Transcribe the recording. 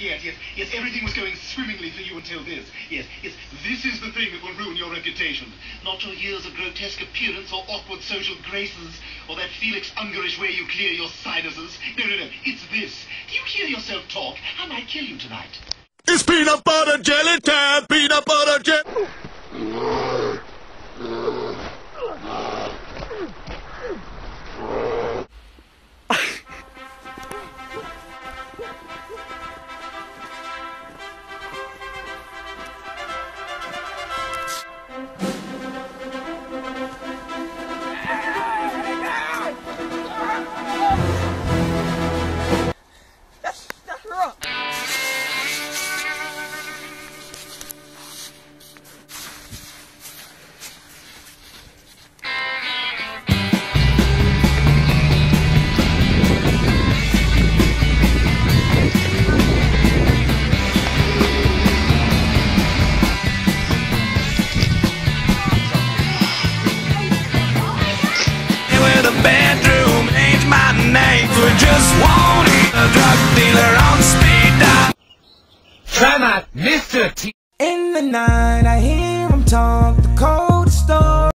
Yes, everything was going swimmingly for you until this. Yes, this is the thing that will ruin your reputation. Not your years of grotesque appearance or awkward social graces, or that Felix Ungarish way you clear your sinuses. No, it's this. Do you hear yourself talk? I might kill you tonight. It's peanut butter jelly time, peanut butter jelly. Bedroom ain't my name. We just want a drug dealer on speed dial. Try my Mr. T. In the night I hear him talk.